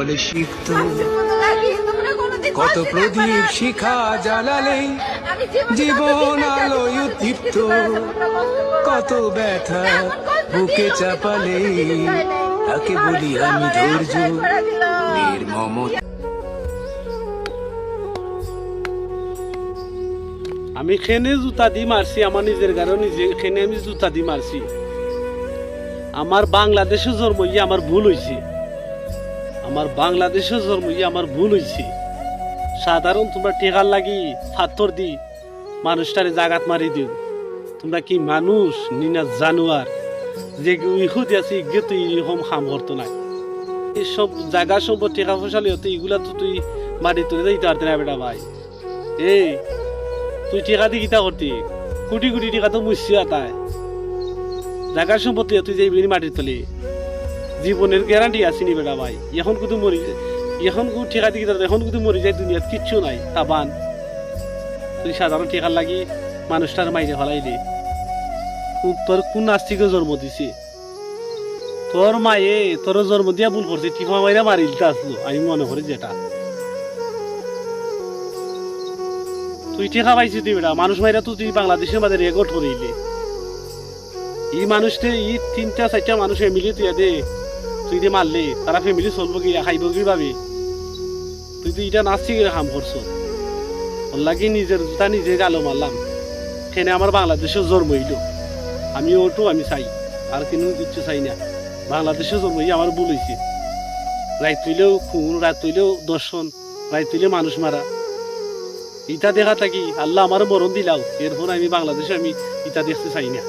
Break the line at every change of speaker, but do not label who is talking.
বলে শিখত কত প্রদীপ শিখা জ্বালালে জীবন আলোয় উদ্দীপ্ত, কত ব্যথা বুকে চাপালে তাকে বলি আমি ধৈর্য নির্মমতা।
আমি খেনে জুতা দি মারছি, আমার নিজের গাড়ি নিজে খেনে আমি জুতা দি মারছি। আমার বাংলাদেশে জন্ম হইয়া আমার ভুল হয়েছে, আমার বাংলাদেশে জন্ম হইয়া আমার ভুল হয়েছে। সাধারণ তোমরা টেকার লাগি পাথর দি মানুষটারে জাগাত মারি দিও। তোমরা কি মানুষ নিনা জানুয়ার যে ইহুদি আছে ইগে তুই এরকম কাম করতো না। এইসব জায়গা সম্পদ টেকা ফসালি হতো এগুলা তো তুই মাটি তুলে দিতে পারতে না বেটা ভাই। এই তুই টেকা দি কিতা করতি? কোটি কোটি টেকা তো মুসি আতায় জায়গার সম্পত্তি তুই যে মাটির তলে জীবনের গ্যারান্টি আসিনি বেটা ভাই। এখন কিন্তু মরি, এখন কু ঠেকা দিকে এখন কিন্তু মরি যায়, দুনিয়ার কিচ্ছু নাই তাবান। তুই সাধারণ ঠেকার লাগি মানুষটার মাইরে ফেলাই দে। তোর কোন নাস্তিকে জন্ম দিছে? তোর মায়ে তোর জন্ম দিয়া ভুল করছে, টিফা মাইরা মারি দিতে আসলো আমি মনে করি যেটা। তুই ঠেকা পাইছি তুই বেটা, মানুষ মাইরা তো তুই বাংলাদেশের মাঝে রেকর্ড করিলি। এই মানুষটা এই 3-4টা মানুষ ফ্যামিলি তুই দে, তুই যে মারলে তারা ফ্যামিলি চলবো কি খাইব কি ভাবে? তুই তো এটা নাচছি কাম করছো। ওর লাগি নিজের জুতা নিজে গালো মারলাম। সেনে আমার বাংলাদেশে জন্ম হইল, আমি ওটু আমি চাই, আর কিন্তু কিচ্ছু চাই না। বাংলাদেশে জন্ম হইয়া আমার ভুল হয়েছে। রাত তুইলেও খুন, রাত তুইলেও দর্শন, রাত তুইলে মানুষ মারা। ইটা দেখা থাকি আল্লাহ আমার মরণ দিলাও, এরপর আমি বাংলাদেশে আমি ইটা দেখতে চাই না।